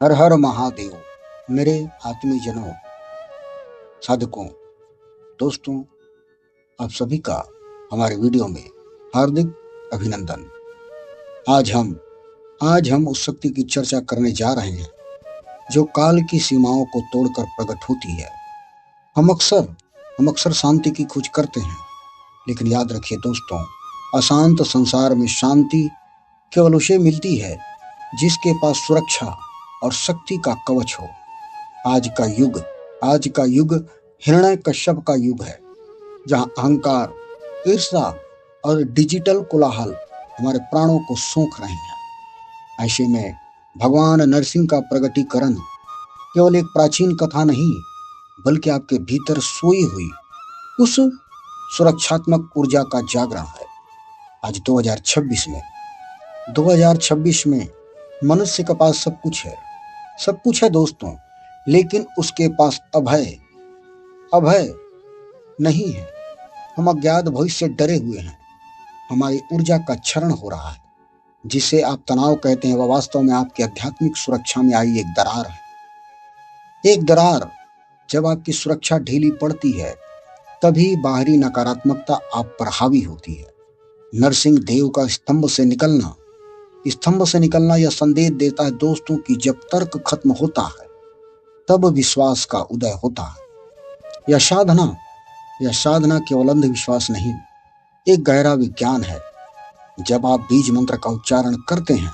हर हर महादेव। मेरे आत्मीय जनों, साधकों, दोस्तों, आप सभी का हमारे वीडियो में हार्दिक अभिनंदन। आज हम आज हम उस शक्ति की चर्चा करने जा रहे हैं जो काल की सीमाओं को तोड़कर प्रकट होती है। हम अक्सर हम अक्सर शांति की खोज करते हैं, लेकिन याद रखिए दोस्तों, अशांत संसार में शांति केवल उसे मिलती है जिसके पास सुरक्षा और शक्ति का कवच हो। आज का युग आज का युग हिरण्य कश्यप का युग है, जहां अहंकार, ईर्ष्या और डिजिटल कोलाहल हमारे प्राणों को सोख रहे हैं। ऐसे में भगवान नरसिंह का प्रगटीकरण केवल एक प्राचीन कथा नहीं, बल्कि आपके भीतर सोई हुई उस सुरक्षात्मक ऊर्जा का जागरण है। आज 2026 में मनुष्य के पास सब कुछ है दोस्तों, लेकिन उसके पास अभय अभय नहीं है। हम अज्ञात भविष्य से डरे हुए हैं। हमारी ऊर्जा का क्षरण हो रहा है। जिसे आप तनाव कहते हैं, वह वास्तव में आपकी आध्यात्मिक सुरक्षा में आई एक दरार है। एक दरार। जब आपकी सुरक्षा ढीली पड़ती है, तभी बाहरी नकारात्मकता आप पर हावी होती है। नरसिंह देव का स्तंभ से निकलना यह संदेश देता है दोस्तों कि जब तर्क खत्म होता है, तब विश्वास का उदय होता है। यह साधना यह साधना केवल अंधविश्वास नहीं, एक गहरा विज्ञान है। जब आप बीज मंत्र का उच्चारण करते हैं,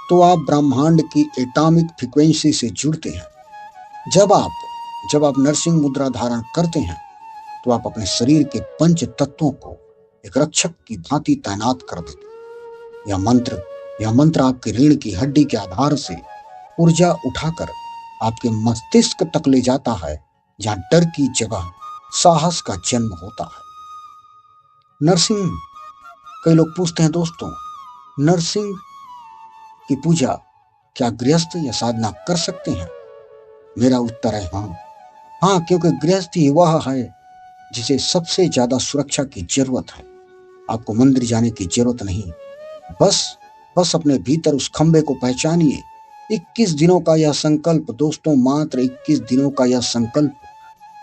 तो आप ब्रह्मांड की एटॉमिक फ्रीक्वेंसी से जुड़ते हैं। जब आप नरसिंह मुद्रा धारण करते हैं, तो आप अपने शरीर के पंच तत्वों को एक रक्षक की भांति तैनात कर देते हैं। यह मंत्र आपके रीढ़ की हड्डी के आधार से ऊर्जा उठाकर आपके मस्तिष्क तक ले जाता है, जहां डर की जगह साहस का जन्म होता है। नरसिंह कई लोग पूछते हैं दोस्तों, नरसिंह की पूजा क्या गृहस्थ या साधना कर सकते हैं? मेरा उत्तर है हाँ, क्योंकि गृहस्थ ही वह है जिसे सबसे ज्यादा सुरक्षा की जरूरत है। आपको मंदिर जाने की जरूरत नहीं, बस बस अपने भीतर उस खंबे को पहचानिए। 21 दिनों का यह संकल्प दोस्तों, मात्र 21 दिनों का यह संकल्प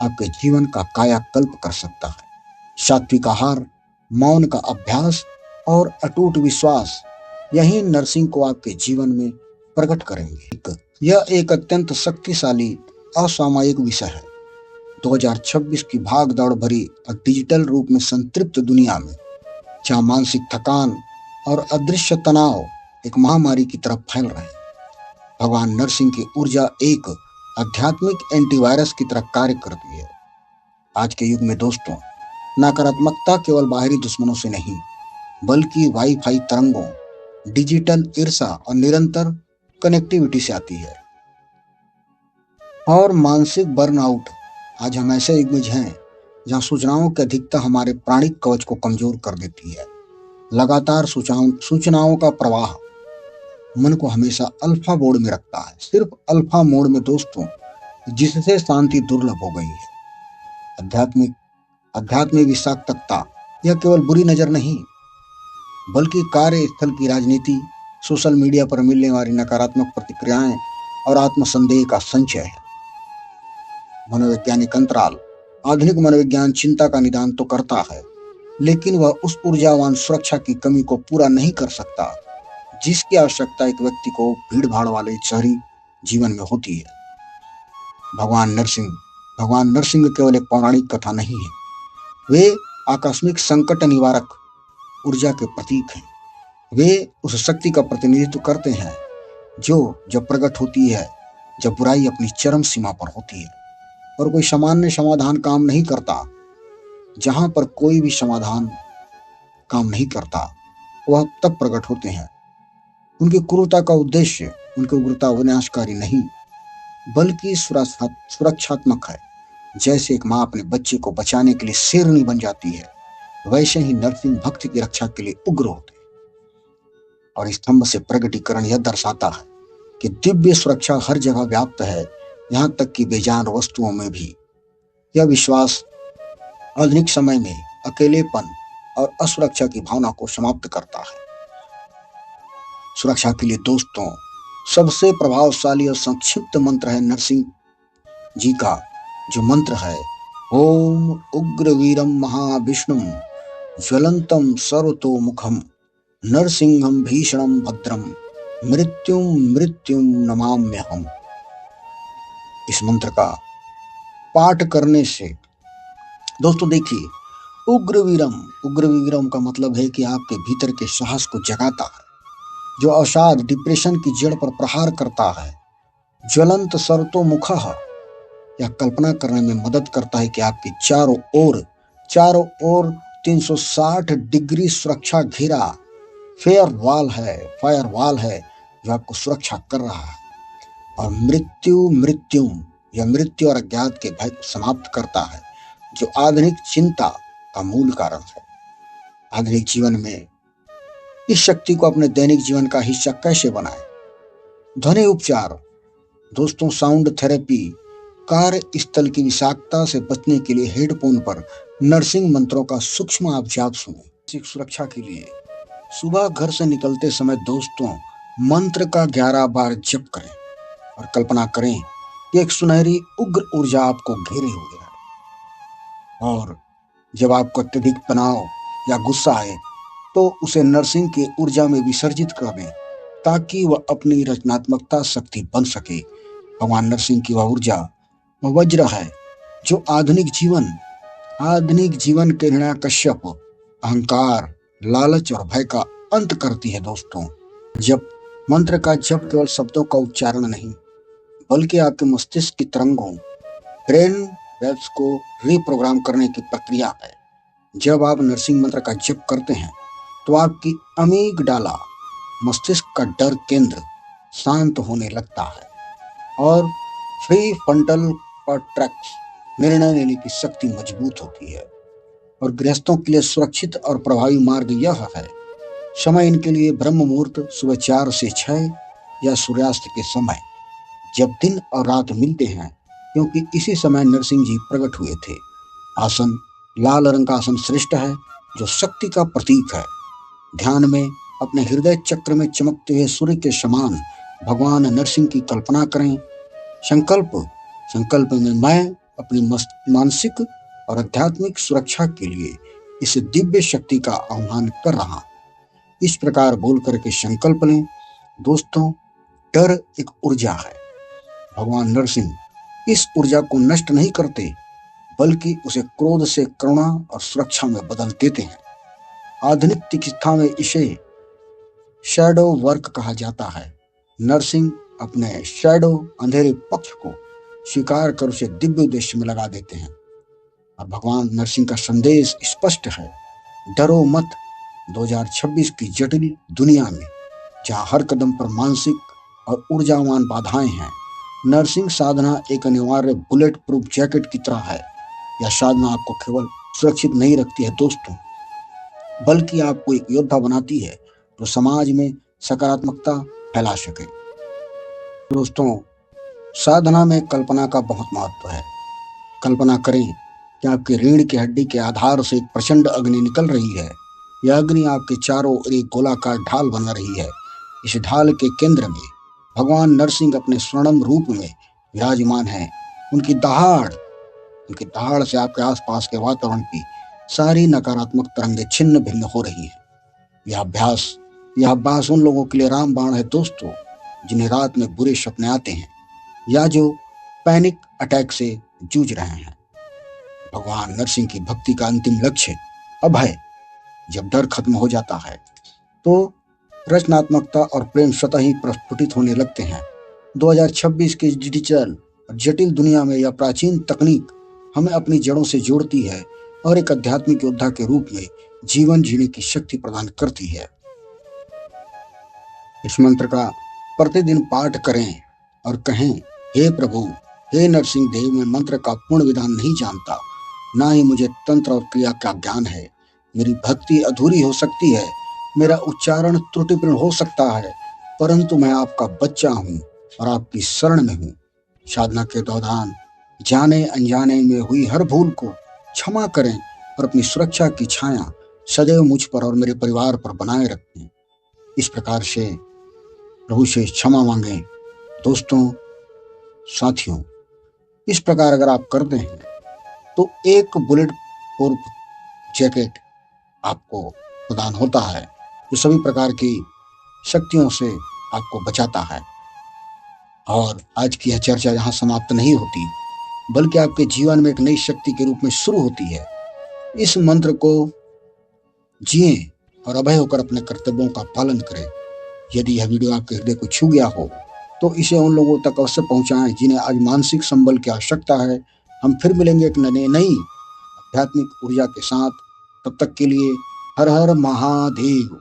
आपके जीवन का कायाकल्प कर सकता है। सात्विक आहार, मौन का अभ्यास और अटूट विश्वास, यही नरसिंह को आपके जीवन में प्रकट करेंगे। यह एक अत्यंत शक्तिशाली असामयिक विषय है। 2026 की भाग दौड़ भरी और डिजिटल रूप में संतृप्त दुनिया में, जहां मानसिक थकान और अदृश्य तनाव एक महामारी की तरफ फैल रहे हैं, भगवान नरसिंह की ऊर्जा एक आध्यात्मिक एंटीवायरस की तरह कार्य करती है। आज के युग में दोस्तों, नकारात्मकता केवल बाहरी दुश्मनों से नहीं, बल्कि वाईफाई तरंगों, डिजिटल ईर्ष्या और निरंतर कनेक्टिविटी से आती है। और मानसिक बर्नआउट। आज हम ऐसे युग में हैं जहां सूचनाओं की अधिकता हमारे प्राणिक कवच को कमजोर कर देती है। लगातार सूचनाओं का प्रवाह मन को हमेशा अल्फा मोड में रखता है, सिर्फ अल्फा मोड में दोस्तों, जिससे शांति दुर्लभ हो गई है। आध्यात्मिक आध्यात्मिक विषाक्तता यह केवल बुरी नजर नहीं, बल्कि कार्यस्थल की राजनीति, सोशल मीडिया पर मिलने वाली नकारात्मक प्रतिक्रियाएं और आत्मसंदेह का संचय है। मनोवैज्ञानिक अंतराल। आधुनिक मनोविज्ञान चिंता का निदान तो करता है, लेकिन वह उस ऊर्जावान सुरक्षा की कमी को पूरा नहीं कर सकता जिसकी आवश्यकता एक व्यक्ति को भीड़-भाड़ वाले शहरी जीवन में होती है। भगवान नरसिंह केवल एक पौराणिक कथा नहीं है, वे आकस्मिक संकट निवारक ऊर्जा के प्रतीक हैं। वे उस शक्ति का प्रतिनिधित्व करते हैं जो जब प्रकट होती है, जब बुराई अपनी चरम सीमा पर होती है और कोई सामान्य समाधान काम नहीं करता। जहां पर कोई भी समाधान काम नहीं करता, वह तब प्रकट होते हैं। उनकी क्रूरता का उद्देश्य, उनकी उग्रता विनाशकारी नहीं, बल्कि सुरक्षात्मक है। जैसे एक माँ अपने बच्चे को बचाने के लिए शेरनी बन जाती है, वैसे ही नरसिंह भक्ति की रक्षा के लिए उग्र होते हैं। और स्तंभ से प्रकटीकरण यह दर्शाता है कि दिव्य सुरक्षा हर जगह व्याप्त है, यहाँ तक कि बेजान वस्तुओं में भी। यह विश्वास आधुनिक समय में अकेलेपन और असुरक्षा की भावना को समाप्त करता है। सुरक्षा के लिए दोस्तों, सबसे प्रभावशाली और संक्षिप्त मंत्र है नरसिंह जी का, जो मंत्र है ओम उग्र वीरम महाविष्णुम ज्वलंतम सर्वतोमुखम नरसिंहम भीषणम भद्रम मृत्युम मृत्युम नमाम्यहम। इस मंत्र का पाठ करने से दोस्तों देखिए, उग्र वीरम का मतलब है कि आपके भीतर के साहस को जगाता है, जो अवसाद डिप्रेशन की जड़ पर प्रहार करता है। ज्वलंत सर्वतोमुखः, यह कल्पना करने में मदद करता है कि आपके चारों ओर 360 डिग्री सुरक्षा घेरा फायर वॉल है जो आपको सुरक्षा कर रहा है। और मृत्यु यह मृत्यु और अज्ञात के भय को समाप्त करता है, जो आधुनिक चिंता का मूल कारण है। आधुनिक जीवन में इस शक्ति को अपने दैनिक जीवन का हिस्सा कैसे बनाएं? ध्वनि उपचार दोस्तों, साउंड थेरेपी, कार्य स्थल की विषाक्तता से बचने के लिए हेडफोन पर नर्सिंग मंत्रों का सूक्ष्म आप जाप सुने। सुरक्षा के लिए सुबह घर से निकलते समय दोस्तों मंत्र का 11 बार जप करें और कल्पना करें कि एक सुनहरी उग्र ऊर्जा आपको घेरे हुए है। और जब आपको अत्यधिक तनाव या गुस्सा आए तो उसे नरसिंह की ऊर्जा में विसर्जित कर दें, ताकि वह अपनी रचनात्मकता शक्ति बन सके। भगवान नरसिंह की वह ऊर्जा वज्र है जो आधुनिक जीवन के हिरण्यकश्यप, अहंकार, लालच और भय का अंत करती है। दोस्तों, जब मंत्र का जप केवल शब्दों का उच्चारण नहीं, बल्कि आपके मस्तिष्क की तरंगों, ब्रेन वेव्स को रिप्रोग्राम करने की प्रक्रिया है। जब आप नरसिंह मंत्र का जप करते हैं तो आपकी अमीगडाला, मस्तिष्क का डर केंद्र, शांत होने लगता है और फ्री फ्रंटल कॉर्टेक्स, निर्णय लेने की शक्ति मजबूत होती है। और गृहस्थों के लिए सुरक्षित और प्रभावी मार्ग यह है, समय इनके लिए ब्रह्म मुहूर्त सुबह 4 से 6 या सूर्यास्त के समय, जब दिन और रात मिलते हैं, क्योंकि इसी समय नरसिंह जी प्रकट हुए थे। आसन लाल रंग का आसन श्रेष्ठ है, जो शक्ति का प्रतीक है। ध्यान में अपने हृदय चक्र में चमकते हुए सूर्य के समान भगवान नरसिंह की कल्पना करें। संकल्प में मैं अपनी मानसिक और आध्यात्मिक सुरक्षा के लिए इस दिव्य शक्ति का आह्वान कर रहा हूं। इस प्रकार बोल करके संकल्प लें। दोस्तों, डर एक ऊर्जा है। भगवान नरसिंह इस ऊर्जा को नष्ट नहीं करते, बल्कि उसे क्रोध से करुणा और सुरक्षा में बदल देते हैं। आधुनिक चिकित्सा में इसे शैडो वर्क कहा जाता है। नरसिंह अपने शैडो, अंधेरे पक्ष को स्वीकार कर उसे दिव्य उद्देश्य में लगा देते हैं। और भगवान नरसिंह का संदेश स्पष्ट है, डरो मत। 2026 की जटिल दुनिया में, जहां हर कदम पर मानसिक और ऊर्जावान बाधाएं हैं, नरसिंह साधना एक अनिवार्य बुलेट प्रूफ जैकेट की तरह है। यह साधना आपको केवल सुरक्षित नहीं रखती है दोस्तों, बल्कि आपको एक योद्धा बनाती है जो समाज में सकारात्मकता फैला सके। दोस्तों, साधना में कल्पना का बहुत महत्व है। कल्पना करें कि आपकी रीढ़ की हड्डी के आधार से एक प्रचंड अग्नि निकल रही है। यह अग्नि आपके चारों ओर एक गोलाकार ढाल बना रही है। इस ढाल के केंद्र में भगवान नरसिंह अपने स्वर्णम रूप में विराजमान हैं। उनकी दहाड़ से आपके आसपास के वातावरण की सारी नकारात्मक तरंगें छिन्न भिन्न हो रही हैं। यह अभ्यास उन लोगों के लिए रामबाण है दोस्तों, जिन्हें रात में बुरे सपने आते हैं या जो पैनिक अटैक से जूझ रहे हैं। भगवान नरसिंह की भक्ति का अंतिम लक्ष्य अभय। जब डर खत्म हो जाता है तो रचनात्मकता और प्रेम स्वतः ही प्रस्फुटित होने लगते हैं। 2026 की डिजिटल और जटिल दुनिया में यह प्राचीन तकनीक हमें अपनी जड़ों से जोड़ती है और एक आध्यात्मिक योद्धा के रूप में जीवन जीने की शक्ति प्रदान करती है। इस मंत्र का प्रतिदिन पाठ करें और कहें, हे प्रभु, हे नरसिंह देव, मैं मंत्र का पूर्ण विधान नहीं जानता, ना ही मुझे तंत्र और क्रिया का ज्ञान है। मेरी भक्ति अधूरी हो सकती है, मेरा उच्चारण त्रुटिपूर्ण हो सकता है, परंतु मैं आपका बच्चा हूँ और आपकी शरण में हूँ। साधना के दौरान जाने अनजाने में हुई हर भूल को क्षमा करें और अपनी सुरक्षा की छाया सदैव मुझ पर और मेरे परिवार पर बनाए रखें। इस प्रकार से प्रभु से क्षमा मांगें। दोस्तों, साथियों, इस प्रकार अगर आप करते हैं तो एक बुलेट प्रूफ जैकेट आपको प्रदान होता है, जो सभी प्रकार की शक्तियों से आपको बचाता है। और आज की यह चर्चा यहाँ समाप्त नहीं होती, बल्कि आपके जीवन में एक नई शक्ति के रूप में शुरू होती है। इस मंत्र को जिए और अभय होकर अपने कर्तव्यों का पालन करें। यदि यह वीडियो आपके हृदय को छू गया हो तो इसे उन लोगों तक अवश्य पहुंचाएं जिन्हें आज मानसिक संबल की आवश्यकता है। हम फिर मिलेंगे एक नई आध्यात्मिक ऊर्जा के साथ। तब तक के लिए हर हर महादेव।